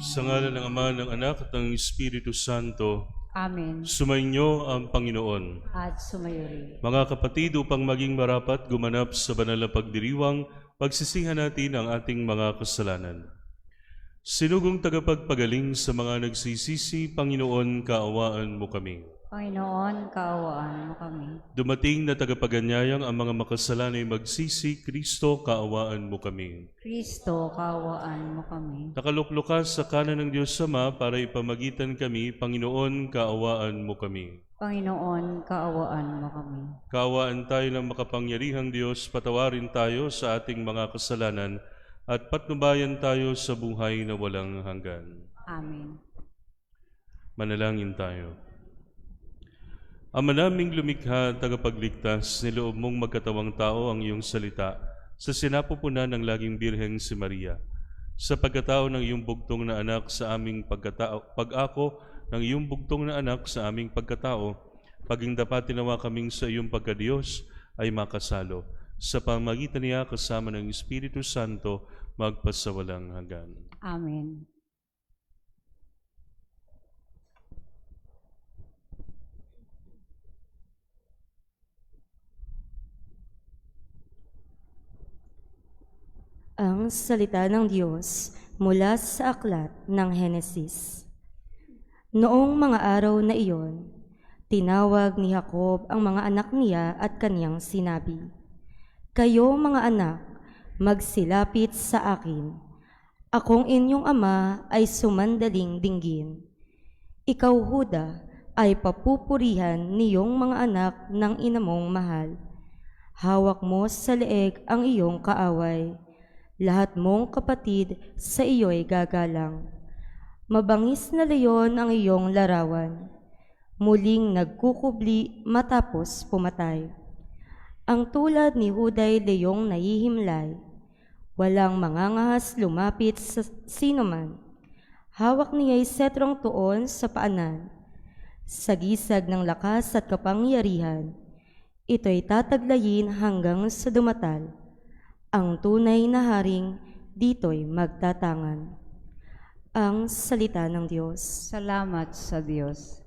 Sa ngalan ng Ama, ng Anak, at ng Espiritu Santo, Amen. sumainyo ang Panginoon. At sumayo rin. Mga kapatid, upang maging marapat gumanap sa banal na pagdiriwang, pagsisihan natin ang ating mga kasalanan. Sinugong tagapagpagaling sa mga nagsisisi, Panginoon, kaawaan mo kami. Panginoon, kaawaan mo kami. Dumating na tagapaganyayang ang mga makasalanay magsisi, Kristo, kaawaan mo kami. Kristo, kaawaan mo kami. Nakaluklukas sa kanan ng Diyos Ama para ipamagitan kami, Panginoon, kaawaan mo kami. Panginoon, kaawaan mo kami. Kaawaan tayo ng makapangyarihang Diyos, patawarin tayo sa ating mga kasalanan at patnubayan tayo sa buhay na walang hanggan. Amen. Manalangin tayo. Ama naming lumikha, tagapagligtas, niloob mong magkatawang tao ang iyong salita sa sinapupunan ng laging Birheng si Maria. Sa pagkatao ng iyong bugtong na anak sa aming pagkatao, pag-ako ng iyong bugtong na anak sa aming pagkatao, paging dapat tinawa kaming sa iyong pagkadiyos ay makasalo. Sa pamagitan niya kasama ng Espiritu Santo, magpasawalang hanggan. Amen. Ang salita ng Diyos mula sa aklat ng Henesis. Noong mga araw na iyon, tinawag ni Jacob ang mga anak niya at kaniyang sinabi, "Kayo mga anak, magsilapit sa akin. Akong inyong ama ay sumandaling dinggin. Ikaw, Huda, ay papupurihan niyong mga anak ng ina mong mahal. Hawak mo sa leeg ang iyong kaaway. Lahat mong kapatid sa iyo'y gagalang. Mabangis na leyon ang iyong larawan. Muling nagkukubli matapos pumatay. Ang tulad ni Huda'y leyong nahihimlay. Walang mangangahas lumapit sa sinuman. Hawak niya'y setrong tuon sa paanan. Sa gisag ng lakas at kapangyarihan, ito'y tataglayin hanggang sa dumatal. Ang tunay na haring dito'y magtatangan." Ang salita ng Diyos. Salamat sa Diyos.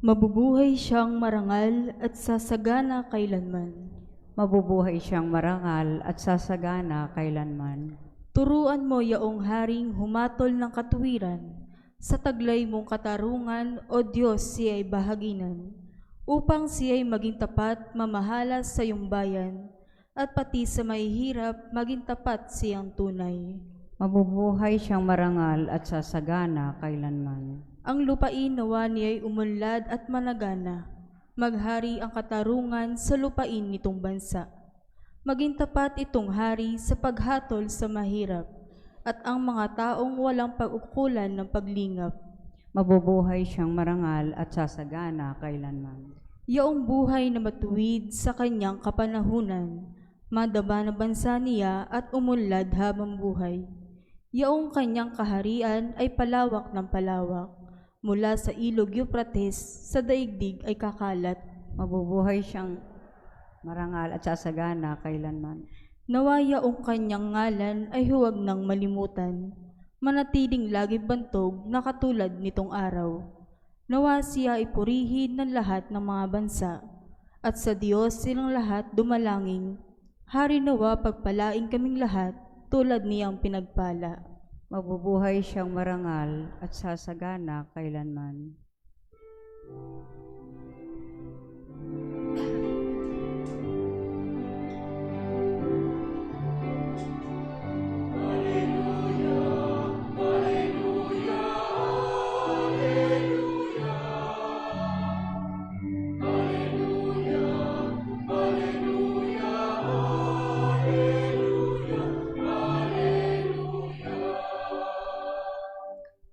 Mabubuhay siyang marangal at sasagana kailanman. Mabubuhay siyang marangal at sasagana kailanman. Turuan mo yaong haring humatol ng katuwiran, sa taglay mong katarungan, O Diyos, siya'y bahaginan, upang siya'y maging tapat, mamahala sa iyong bayan, at pati sa mahihirap, maging tapat siyang tunay. Mabubuhay siyang marangal at sasagana kailanman. Ang lupain nawa niya'y umunlad at managana, maghari ang katarungan sa lupain nitong bansa. Maging tapat itong hari sa paghatol sa mahirap, at ang mga taong walang pag-ukulan ng paglingap. Mabubuhay siyang marangal at sasagana kailanman. Yaong buhay na matuwid sa kanyang kapanahunan, madama na bansa niya at umunlad habang buhay. Yaong kanyang kaharian ay palawak ng palawak, mula sa ilog Euphrates sa daigdig ay kakalat. Mabubuhay siyang marangal at sasagana kailanman. Nawa yaong kanyang ngalan ay huwag nang malimutan, manatiling lagi bantog na katulad nitong araw. Nawa siya ay purihin ng lahat ng mga bansa, at sa Diyos silang lahat dumalangin. Hari nawa pagpalaing kaming lahat, tulad niyang pinagpala. Mabubuhay siyang marangal at sasagana kailanman.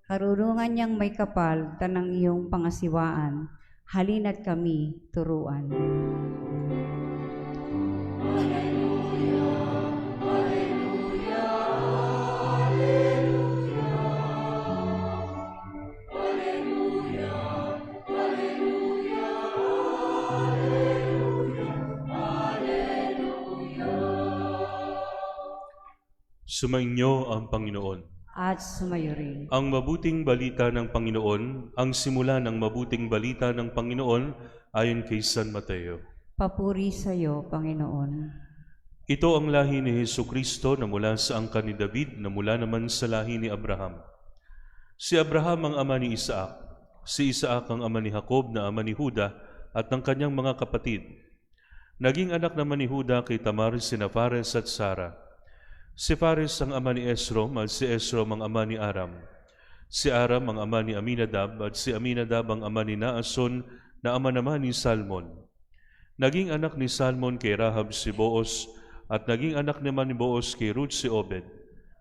Karurungan niyang may kapal, tanang iyong pangasiwaan, halina't kami turuan. Sumainyo ang Panginoon. at sumayo rin. Ang mabuting balita ng Panginoon, ang simula ng mabuting balita ng Panginoon ayon kay San Mateo. Papuri sa iyo, Panginoon. Ito ang lahi ni Jesucristo na mula sa angkan ni David na mula naman sa lahi ni Abraham. Si Abraham ang ama ni Isaac, si Isaac ang ama ni Jacob na ama ni Juda at ng kanyang mga kapatid. Naging anak naman ni Juda kay Tamar sina Fares at Sara. Si Fares ang ama ni Esrom at si Esrom ang ama ni Aram. Si Aram ang ama ni Aminadab at si Aminadab ang ama ni Naason na ama naman ni Salmon. Naging anak ni Salmon kay Rahab si Boaz at naging anak naman ni Boaz kay Ruth si Obed.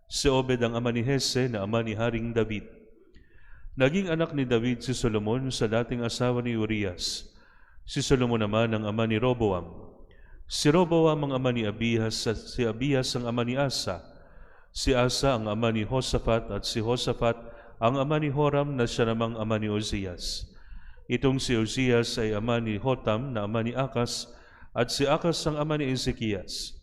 Si Obed ang ama ni Hese na ama ni Haring David. Naging anak ni David si Solomon sa dating asawa ni Urias. Si Solomon naman ang ama ni Roboam. Si Roboam ang ama ni Abihas at si Abihas ang ama ni Asa. Si Asa ang ama ni Hosafat at si Hosafat ang ama ni Horam na siya namang ama ni Ozias. Itong si Ozias ay ama ni Hotam na ama ni Akas at si Akas ang ama ni Ezekias.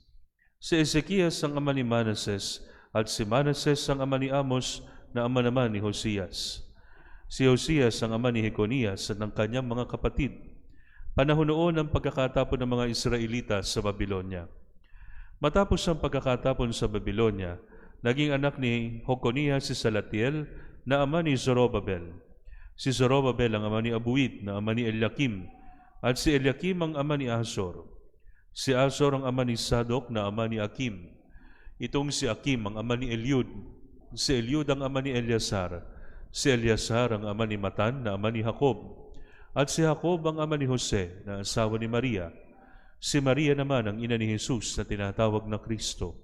Si Ezekias ang ama ni Manases at si Manases ang ama ni Amos na ama naman ni Hosias. Si Hosias ang ama ni Jeconias at ng kanyang mga kapatid. Panahon noon ang pagkakatapon ng mga Israelita sa Babylonia. Matapos ang pagkakatapon sa Babylonia, naging anak ni Jeconias si Salatiel na ama ni Zorobabel. Si Zorobabel ang ama ni Abuid na ama ni Eliakim, at si Eliakim ang ama ni Azor. Si Azor ang ama ni Sadok na ama ni Akim. Itong si Akim ang ama ni Eliud. Si Eliud ang ama ni Eleazar. Si Eleazar ang ama ni Matan na ama ni Jacob. At si Jacob ang ama ni Jose na asawa ni Maria. Si Maria naman ang ina ni Jesus na tinatawag na Kristo.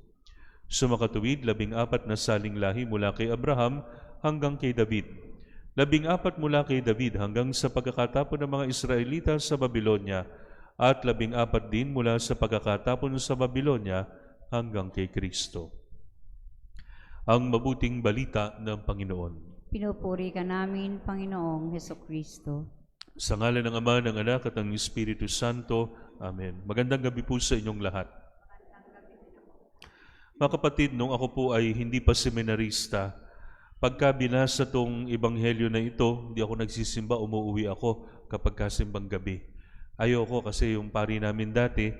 Sumakatuwid 14 na saling lahi mula kay Abraham hanggang kay David. 14 mula kay David hanggang sa pagkakatapon ng mga Israelita sa Babylonia at 14 din mula sa pagkakatapon sa Babylonia hanggang kay Kristo. Ang mabuting balita ng Panginoon. Pinupuri ka namin, Panginoong Hesukristo. Sa ngalan ng Ama, ng Anak at ng Espiritu Santo. Amen. Magandang gabi po sa inyong lahat. Mga kapatid, nung ako po ay hindi pa seminarista, pagka binasa tong ebanghelyo na ito, hindi ako nagsisimba, umuwi ako kapag kasimbang gabi. Ayoko kasi yung pari namin dati,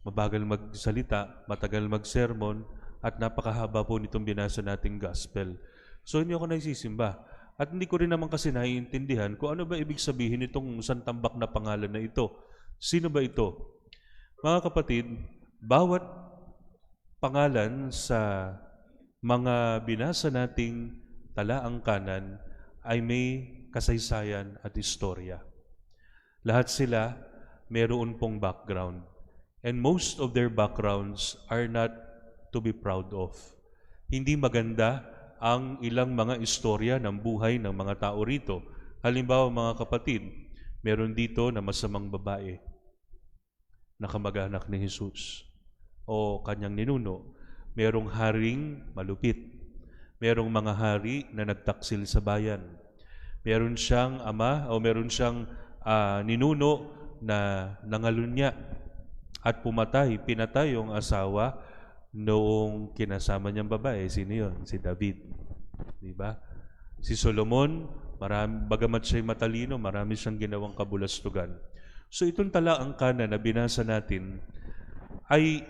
mabagal magsalita, matagal magsermon, at napakahaba po nitong binasa nating gospel. So hindi ako nagsisimba. At hindi ko rin naman kasi naiintindihan kung ano ba ibig sabihin itong santambak na pangalan na ito. Sino ba ito? Mga kapatid, bawat pangalan sa mga binasa nating talaang kanan ay may kasaysayan at istorya. Lahat sila mayroon pong background. And most of their backgrounds are not to be proud of. Hindi maganda ang ilang mga istorya ng buhay ng mga tao rito. Halimbawa mga kapatid, meron dito na masamang babae na kamag-anak ni Jesus o kanyang ninuno. Merong haring malupit. Merong mga hari na nagtaksil sa bayan. Meron siyang ama o meron siyang ninuno na nangalunya at pinatay yung asawa noong kinasama niyang babae. Sino yun? Si David. Diba? Si Solomon, bagamat siya'y matalino, marami siyang ginawang kabulastugan. So itong talaang kanan na binasa natin ay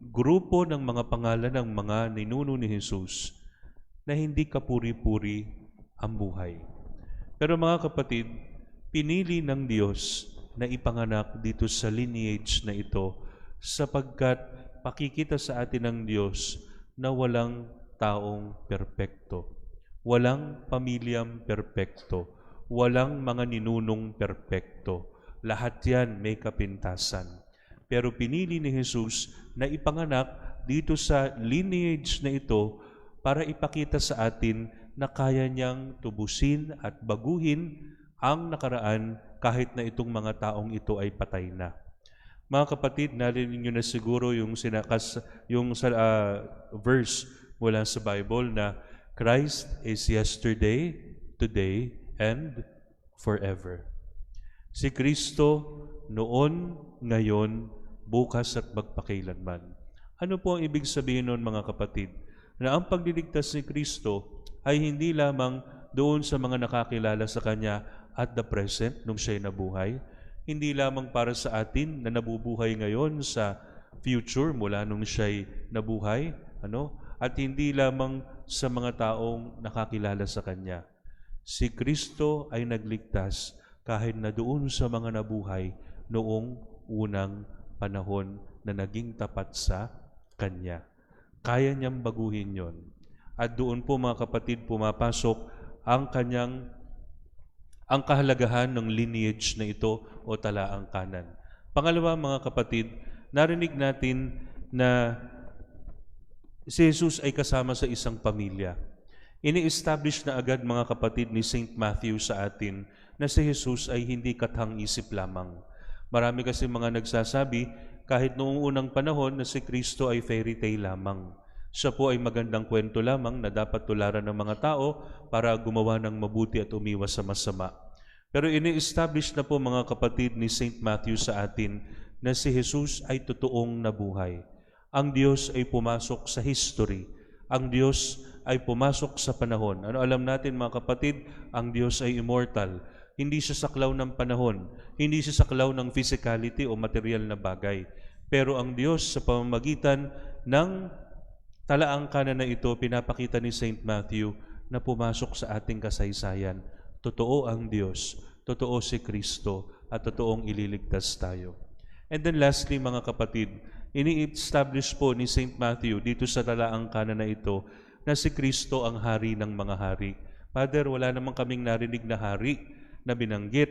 grupo ng mga pangalan ng mga ninuno ni Jesus na hindi kapuri-puri ang buhay. Pero mga kapatid, pinili ng Diyos na ipanganak dito sa lineage na ito sapagkat pakikita sa atin ng Diyos na walang taong perpekto, walang pamilyang perpekto, walang mga ninunong perpekto. Lahat yan may kapintasan. Pero pinili ni Jesus na ipanganak dito sa lineage na ito para ipakita sa atin na kaya niyang tubusin at baguhin ang nakaraan kahit na itong mga taong ito ay patay na. Mga kapatid, narinig niyo na siguro yung verse mula sa Bible na Christ is yesterday, today, and forever. Si Kristo noon, ngayon, bukas at magpakailanman. Ano po ang ibig sabihin nun mga kapatid? na ang pagliligtas ni Kristo ay hindi lamang doon sa mga nakakilala sa Kanya at the present nung siya'y nabuhay, hindi lamang para sa atin na nabubuhay ngayon sa future mula nung siya'y nabuhay, at hindi lamang sa mga taong nakakilala sa Kanya. Si Kristo ay nagligtas kahit na doon sa mga nabuhay noong unang panahon na naging tapat sa Kanya. Kaya niyang baguhin yon. At doon po mga kapatid pumapasok ang kahalagahan ng lineage na ito o talaang kanan. Pangalawa mga kapatid, narinig natin na si Jesus ay kasama sa isang pamilya. Ini-establish na agad mga kapatid ni St. Matthew sa atin na si Jesus ay hindi kathang-isip lamang. Marami kasi mga nagsasabi kahit noong unang panahon na si Kristo ay fairy tale lamang. Siya po ay magandang kwento lamang na dapat tularan ng mga tao para gumawa ng mabuti at umiwas sa masama. Pero ini-establish na po mga kapatid ni St. Matthew sa atin na si Jesus ay totoong nabuhay. Ang Diyos ay pumasok sa history. Ang Diyos ay pumasok sa panahon. Ano alam natin mga kapatid? Ang Diyos ay immortal. Hindi siya saklaw ng panahon. Hindi siya saklaw ng physicality o material na bagay. Pero ang Diyos sa pamamagitan ng talaang kanan na ito, pinapakita ni St. Matthew na pumasok sa ating kasaysayan. Totoo ang Diyos, totoo si Kristo, at totoong ililigtas tayo. And then lastly mga kapatid, ini-establish po ni St. Matthew dito sa talaang kanan na ito na si Kristo ang hari ng mga hari. Father, wala namang kaming narinig na hari na binanggit.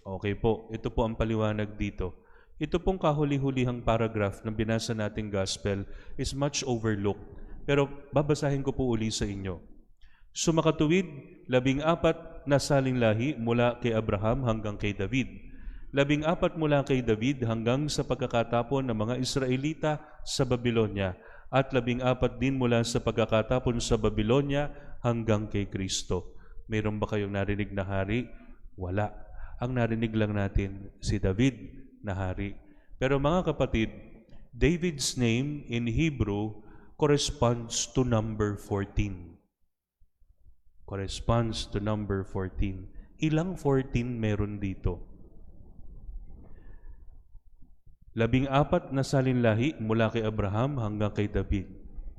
Okay po, ito po ang paliwanag dito. Ito pong kahuli-hulihang paragraph ng binasa nating gospel is much overlooked. Pero babasahin ko po uli sa inyo. Sumakatuwid, 14 na salinlahi mula kay Abraham hanggang kay David. 14 mula kay David hanggang sa pagkakatapon ng mga Israelita sa Babylonia. At 14 din mula sa pagkakatapon sa Babylonia hanggang kay Kristo. Mayroon ba kayong narinig na hari? Wala. Ang narinig lang natin si David na hari. Pero mga kapatid, David's name in Hebrew corresponds to number 14. Corresponds to number 14. Ilang 14 meron dito? 14 na salinlahi mula kay Abraham hanggang kay David.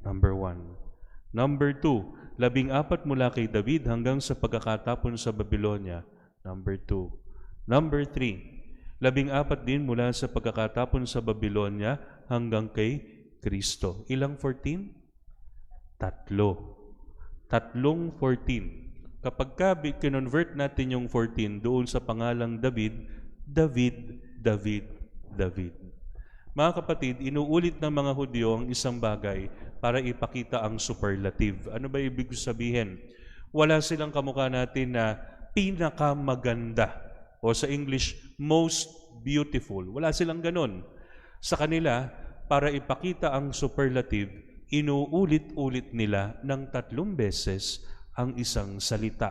Number 1. Number 2, 14 mula kay David hanggang sa pagkakatapon sa Babylonia. Number 2. Number 3, 14 din mula sa pagkakatapon sa Babylonia hanggang kay Kristo. Ilang 14? 3. Tatlong 14. Kapag kinonvert natin yung 14 doon sa pangalang David, David, David, David. Mga kapatid, inuulit ng mga Hudyo ang isang bagay para ipakita ang superlative. Ano ba ibig sabihin? Wala silang kamukha natin na pinakamaganda. O sa English, most beautiful. Wala silang ganon. Sa kanila, para ipakita ang superlative, inuulit-ulit nila ng 3 beses ang isang salita.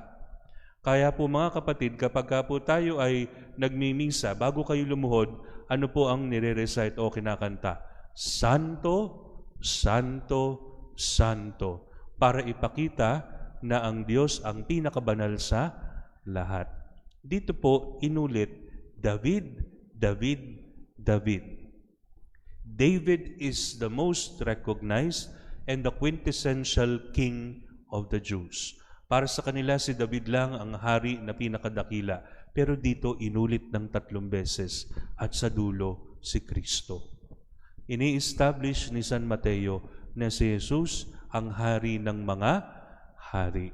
Kaya po mga kapatid, kapag po tayo ay nagmimisa, bago kayo lumuhod, ano po ang nire-recite o kinakanta? Santo, Santo, Santo. Para ipakita na ang Diyos ang pinakabanal sa lahat. Dito po inulit, David, David, David. David is the most recognized and the quintessential king of the Jews. Para sa kanila, si David lang ang hari na pinakadakila. Pero dito inulit ng 3 beses at sa dulo si Kristo. Ini-establish ni San Mateo na si Jesus ang hari ng mga hari.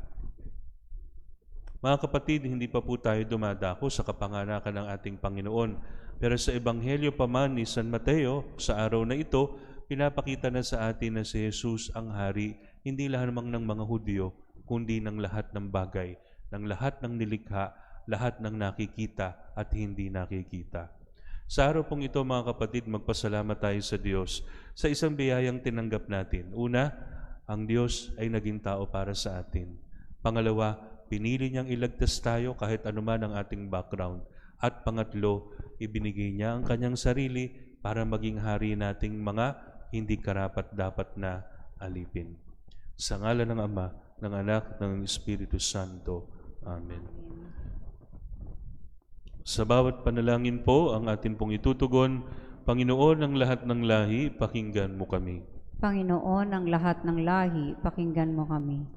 Mga kapatid, hindi pa po tayo dumadako sa kapanganakan ng ating Panginoon. Pero sa Ebanghelyo pa man ni San Mateo, sa araw na ito, pinapakita na sa atin na si Jesus ang hari, hindi lamang ng mga Hudyo, kundi ng lahat ng bagay, ng lahat ng nilikha, lahat ng nakikita at hindi nakikita. Sa araw pong ito, mga kapatid, magpasalamat tayo sa Diyos sa isang biyayang tinanggap natin. Una, ang Diyos ay naging tao para sa atin. Pangalawa, pinili niyang ilagtas tayo kahit anuman ang ating background. At pangatlo, ibinigay niya ang kanyang sarili para maging hari nating mga hindi karapat-dapat na alipin. Sa ngalan ng Ama, ng Anak, at ng Espiritu Santo. Amen. Sa bawat panalangin po ang atin pong itutugon, Panginoon ng lahat ng lahi, pakinggan mo kami. Panginoon ng lahat ng lahi, pakinggan mo kami.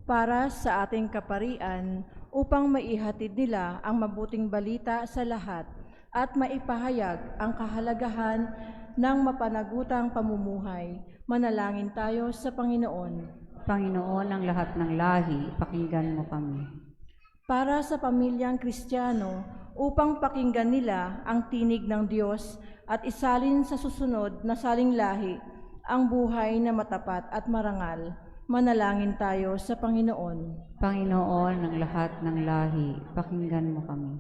Para sa ating kaparian, upang maihatid nila ang mabuting balita sa lahat at maipahayag ang kahalagahan ng mapanagutang pamumuhay, manalangin tayo sa Panginoon. Panginoon ng lahat ng lahi, pakinggan mo kami. Para sa pamilyang Kristiyano, upang pakinggan nila ang tinig ng Diyos at isalin sa susunod na saling lahi ang buhay na matapat at marangal, manalangin tayo sa Panginoon. Panginoon ng lahat ng lahi, pakinggan mo kami.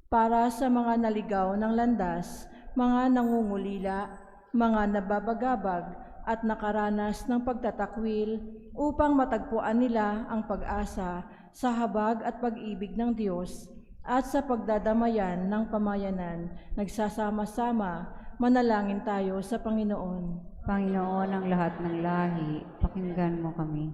Para sa mga naligaw ng landas, mga nangungulila, mga nababagabag at nakaranas ng pagtatakwil upang matagpuan nila ang pag-asa sa habag at pag-ibig ng Diyos at sa pagdadamayan ng pamayanan, nagsasama-sama, manalangin tayo sa Panginoon. Panginoon ng lahat ng lahi, pakinggan mo kami.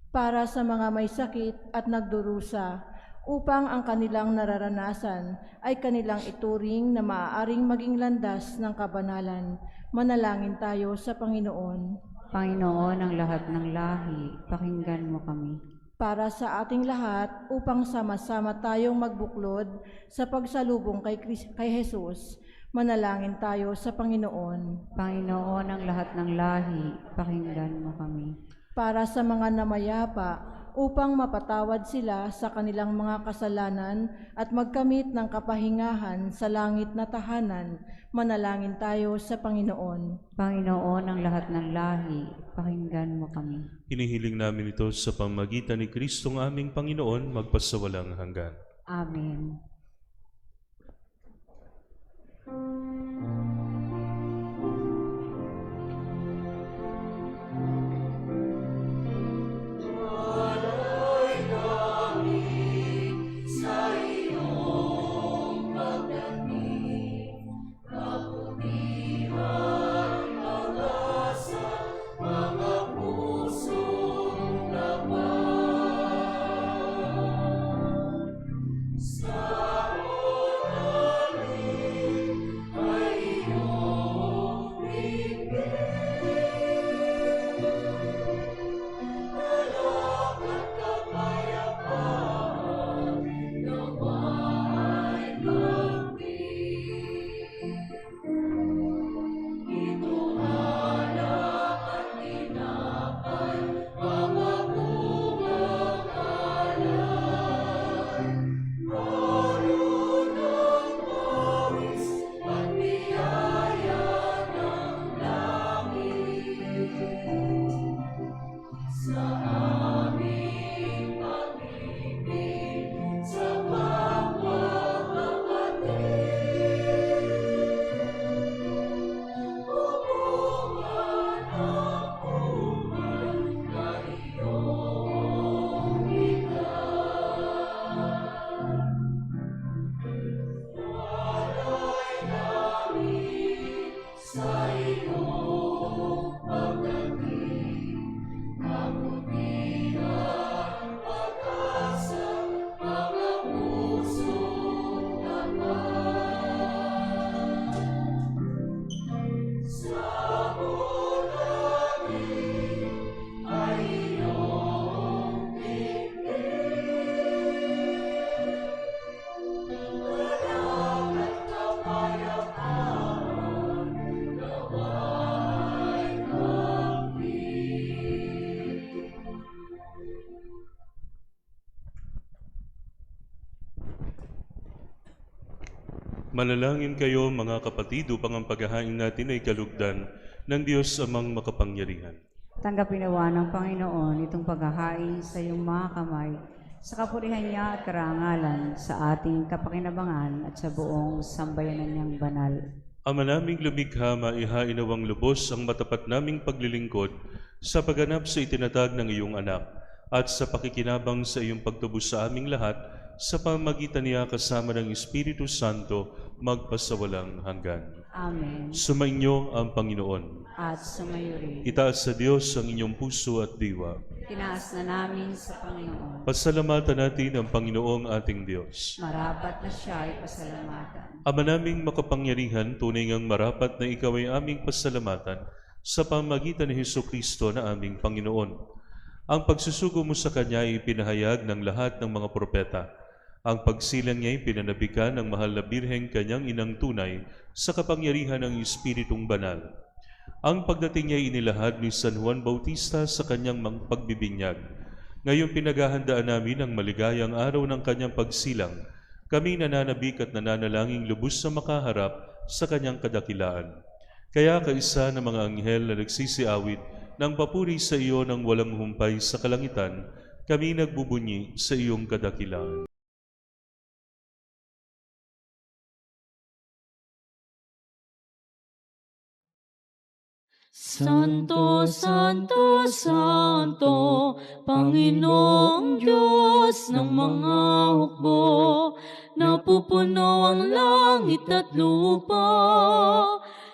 Para sa mga may sakit at nagdurusa, upang ang kanilang nararanasan ay kanilang ituring na maaaring maging landas ng kabanalan, manalangin tayo sa Panginoon. Panginoon ng lahat ng lahi, pakinggan mo kami. Para sa ating lahat, upang sama-sama tayong magbuklod sa pagsalubong kay Jesus, manalangin tayo sa Panginoon. Panginoon ng lahat ng lahi, pakinggan mo kami. Para sa mga namayapa, upang mapatawad sila sa kanilang mga kasalanan at magkamit ng kapahingahan sa langit na tahanan, manalangin tayo sa Panginoon. Panginoon ng lahat ng lahi, pakinggan mo kami. Hinihiling namin ito sa pamamagitan ni Kristong aming Panginoon, magpasawalang hanggan. Amen. Manalangin kayo mga kapatid upang ang paghahain natin ay kalugdan ng Diyos amang makapangyarihan. Tanggapin nawa ng Panginoon itong paghahain sa iyong mga kamay, sa kapurihan niya at karangalan, sa ating kapakinabangan at sa buong sambayanan niyang banal. Ama naming lumikha, maihain nawang lubos ang matapat naming paglilingkod sa pagganap sa itinatag ng iyong anak at sa pakikinabang sa iyong pagtubos sa aming lahat sa pamamagitan niya kasama ng Espiritu Santo, magpasawalang hanggan. Amen. Sumainyo ang Panginoon. At sumayo rin. Itaas sa Diyos ang inyong puso at diwa. Tinaas na namin sa Panginoon. Pasalamatan natin ang Panginoong ating Diyos. Marapat na siya ay pasalamatan. Ama naming makapangyarihan, tunay ngang marapat na ikaw ay aming pasalamatan sa pamamagitan ni Hesukristo na aming Panginoon. Ang pagsusugo mo sa Kanya ay ipinahayag ng lahat ng mga propeta. Ang pagsilang niya ay pinanabikan ng mahal na Birheng Kanyang inang tunay sa kapangyarihan ng Espiritong Banal. Ang pagdating niya ay inilahad ni San Juan Bautista sa kanyang pagbibinyag. Ngayong pinaghahandaan namin ang maligayang araw ng kanyang pagsilang, kami nananabik at nananalangin lubos na makaharap sa kanyang kadakilaan. Kaya kaisa ng mga anghel na nagsisiawit ng papuri sa iyo ng walang humpay sa kalangitan, kami nagbubunyi sa iyong kadakilaan. Santo, Santo, Santo, Panginoong Diyos ng mga hukbo, napupuno ang langit at lupa,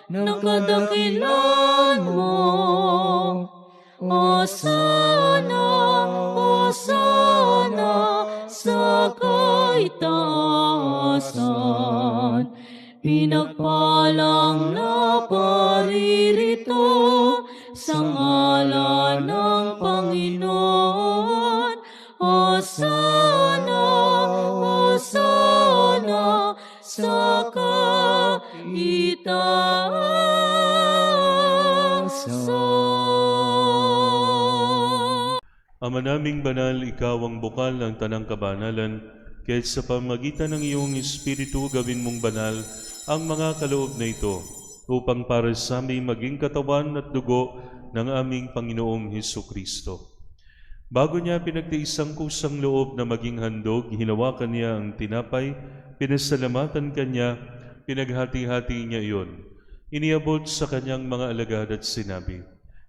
ng kadakilan mo. Hosana, Hosana, sa kaitaasan, pinagpalang na paririto sa ngalan ng Panginoon. Hosana, Hosana, sa kaitaasan. Ama naming banal, ikaw ang bukal ng tanang kabanalan, kahit sa pamagitan ng iyong Espiritu gawin mong banal ang mga kaloob na ito, upang para sa aming maging katawan at dugo ng aming Panginoong Hesukristo. Bago niya pinagtiis ang kusang loob na maging handog, hinawakan niya ang tinapay, pinasalamatan kanya, pinaghati-hati niya iyon. Iniabot sa kanyang mga alagad at sinabi,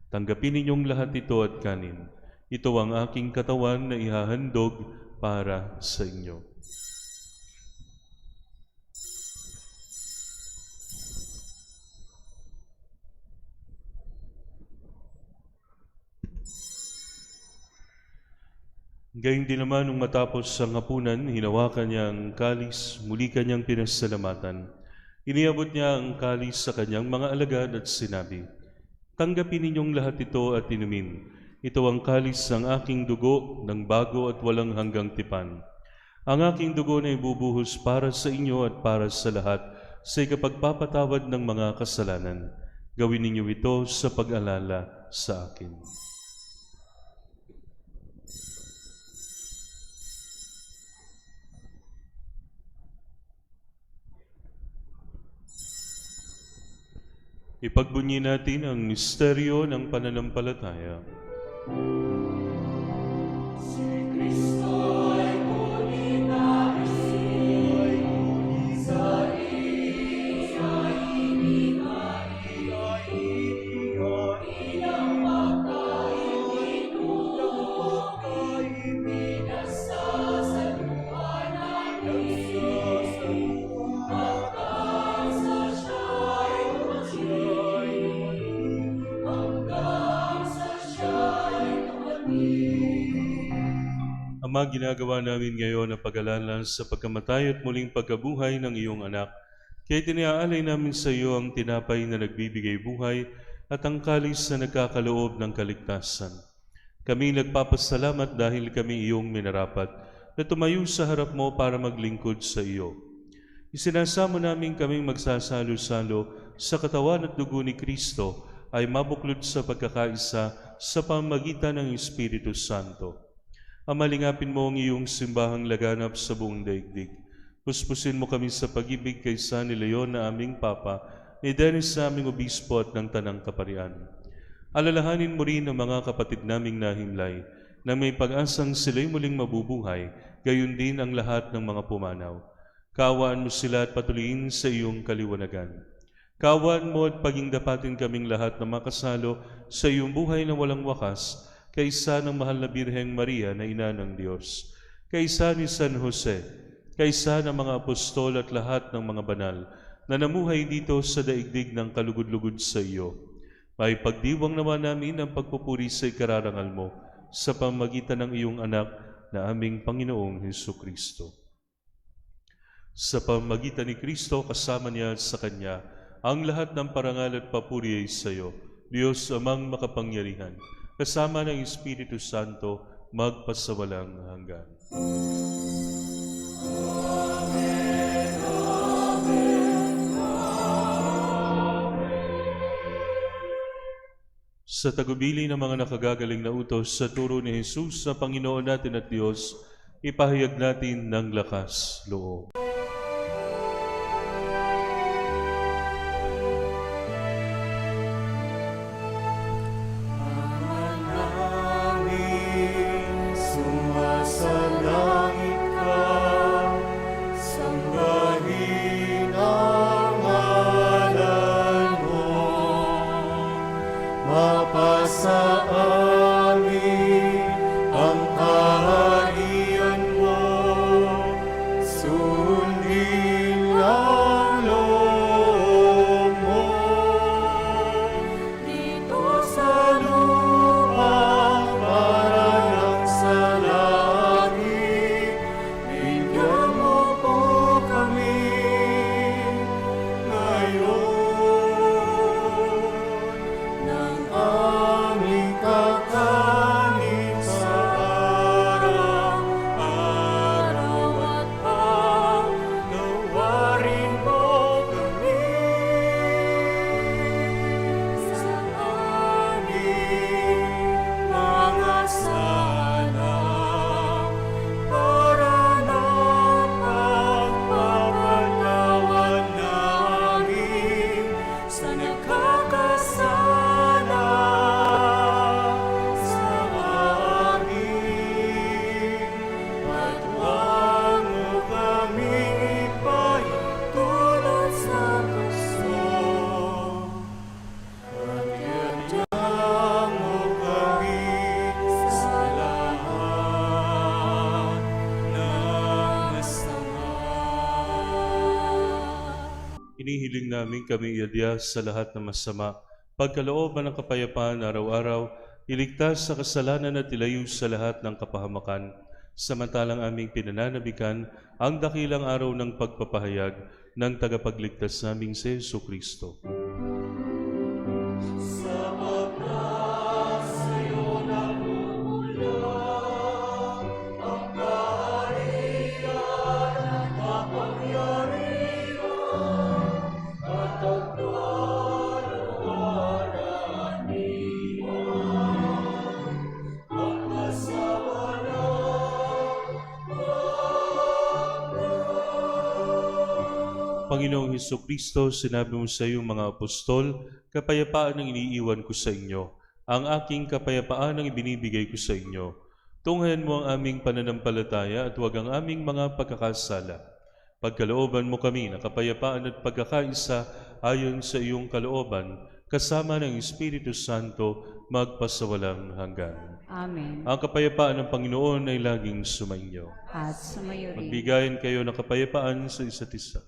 "Tanggapin ninyong lahat ito at kanin. Ito ang aking katawan na ihahandog para sa inyo." Gayun din naman nung matapos ang hapunan, hinawakan niya ang kalis, muli kanyang pinasalamatan. Iniabot niya ang kalis sa kanyang mga alagad at sinabi, "Tanggapin ninyong lahat ito at inumin. Ito ang kalis ng aking dugo ng bago at walang hanggang tipan. Ang aking dugo na ibubuhos para sa inyo at para sa lahat sa ikapagpapatawad ng mga kasalanan. Gawin ninyo ito sa pag-alala sa akin." Ipagbunyi natin ang misteryo ng pananampalataya. Ama, ginagawa namin ngayon ang pag-alala sa pagkamatay at muling pagkabuhay ng iyong anak. Kaya tiniaalay namin sa iyo ang tinapay na nagbibigay buhay at ang kalis na nagkakaloob ng kaligtasan. Kami nagpapasalamat dahil kami iyong minarapat na tumayo sa harap mo para maglingkod sa iyo. Isinasamo namin kaming magsasalo-salo sa katawan at dugo ni Kristo ay mabuklod sa pagkakaisa sa pamamagitan ng Espiritu Santo. Amalingapin mo ang iyong simbahang laganap sa buong daigdig. Puspusin mo kami sa pag-ibig kay San Leon na aming Papa, ni Dennis na aming Obispo at ng Tanang Kaparian. Alalahanin mo rin ang mga kapatid naming nahimlay, na may pag-asang sila'y muling mabubuhay, gayon din ang lahat ng mga pumanaw. Kaawaan mo sila at patuloyin sa iyong kaliwanagan. Kaawaan mo at pagingdapatin kaming lahat na makasalo sa iyong buhay na walang wakas, kaysa ng mahal na Birheng Maria na Ina ng Diyos. kaisa ni San Jose, kaisa ng mga apostol at lahat ng mga banal na namuhay dito sa daigdig ng kalugod-lugod sa iyo. May pagdiwang naman namin ang pagpupuri sa ikararangal mo sa pamamagitan ng iyong anak na aming Panginoong Hesukristo. Sa pamamagitan ni Kristo, kasama niya at sa Kanya, ang lahat ng parangal at papuri ay sa iyo, Diyos amang makapangyarihan, kasama ng Espiritu Santo, magpasawalang hanggan. Sa tagubili ng mga nakagagaling na utos sa turo ni Jesus sa Panginoon natin at Diyos, ipahayag natin ng lakas loob. Sumasalangit ka, sambahin ang ngalan mo. Mapasa amin ang kaharian mo, sundin ang loob mo. Dito sa lupa para ng sa langit, bigyan mo po kami ngayon ng aming kakanin sa araw-araw at pagnawarin mo kami sa aming mga sala para ng pagpapatawad namin sa nagkakasala sa amin. At huwag mo kaming ipahintulot sa tukso, at iadya mo kami sa lahat ng masama. Inihiling namin kami iadya sa lahat ng masama, pagkalooban ng kapayapaan araw-araw, iligtas sa kasalanan at ilayo sa lahat ng kapahamakan, samantalang aming pinananabikan ang dakilang araw ng pagpapahayag ng tagapagligtas naming si Jesucristo. Panginoong Hesukristo, sinabi mo sa iyong mga apostol, kapayapaan ang iniiwan ko sa inyo. Ang aking kapayapaan ang ibinibigay ko sa inyo. Tunghayan mo ang aming pananampalataya at huwag ang aming mga pagkakasala. Pagkalooban mo kami na kapayapaan at pagkakaisa ayon sa iyong kalooban, kasama ng Espiritu Santo, magpasawalang hanggan. Amen. Ang kapayapaan ng Panginoon ay laging sumainyo. At sumayo rin. Magbigayan kayo ng kapayapaan sa isa't isa.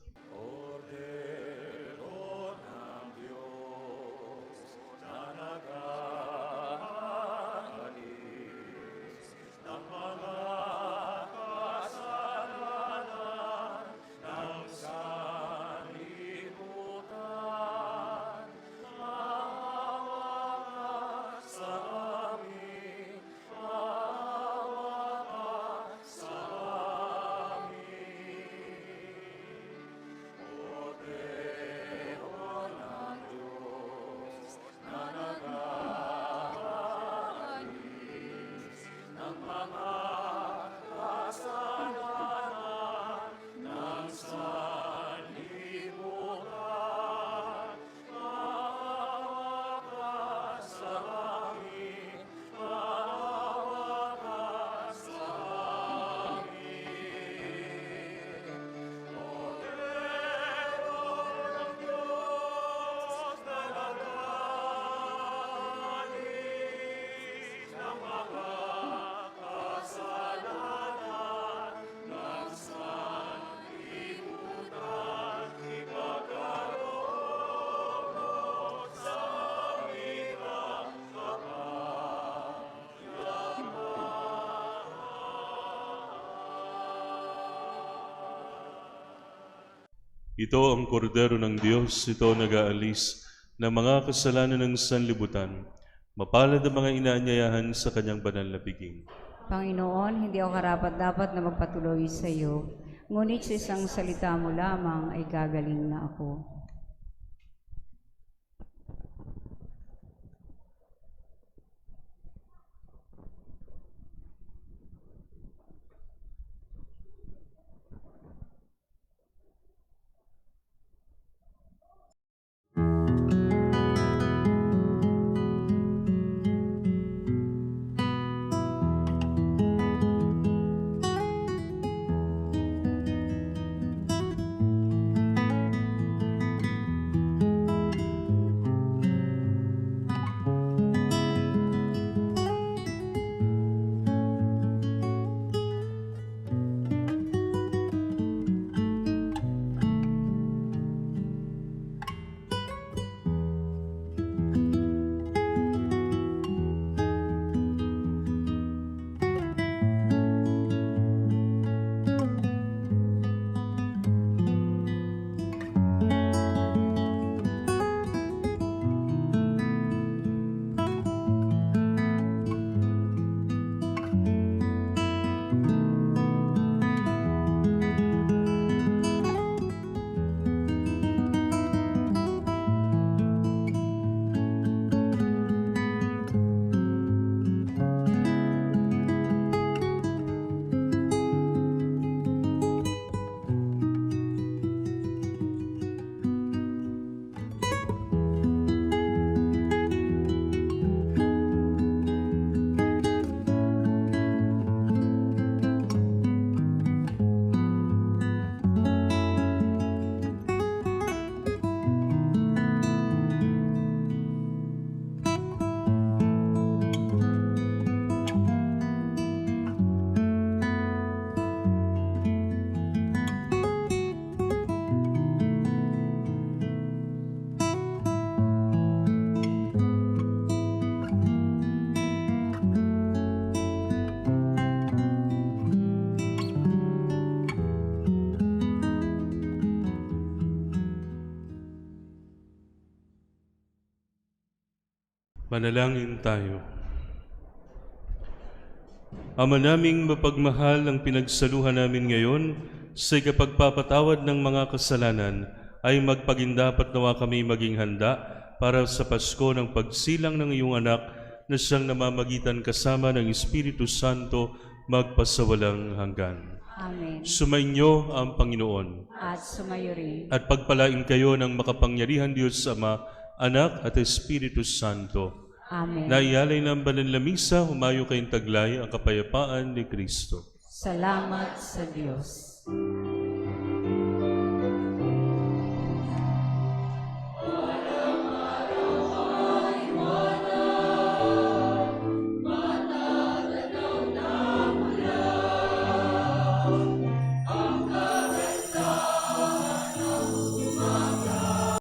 Ito ang kordero ng Diyos, ito nag-aalis ng mga kasalanan ng sanlibutan. Mapalad ang mga inaanyayahan sa kanyang banal na piging. Panginoon, hindi ako karapat-dapat na magpatuloy sa iyo, ngunit sa isang salita mo lamang ay gagaling na ako. Manalangin tayo. Ama naming mapagmahal, ang pinagsaluhan namin ngayon sa ikapagpapatawad ng mga kasalanan ay magpagindapat nawa kami maging handa para sa Pasko ng pagsilang ng iyong anak na siyang namamagitan kasama ng Espiritu Santo magpasawalang hanggan. Amen. Sumainyo ang Panginoon At sumayo rin. at pagpalain kayo ng makapangyarihan Diyos Ama, Anak at Espiritu Santo. Amen. Naialay ng banal na misa, humayo kayong taglay ang kapayapaan ni Kristo. Salamat sa Diyos.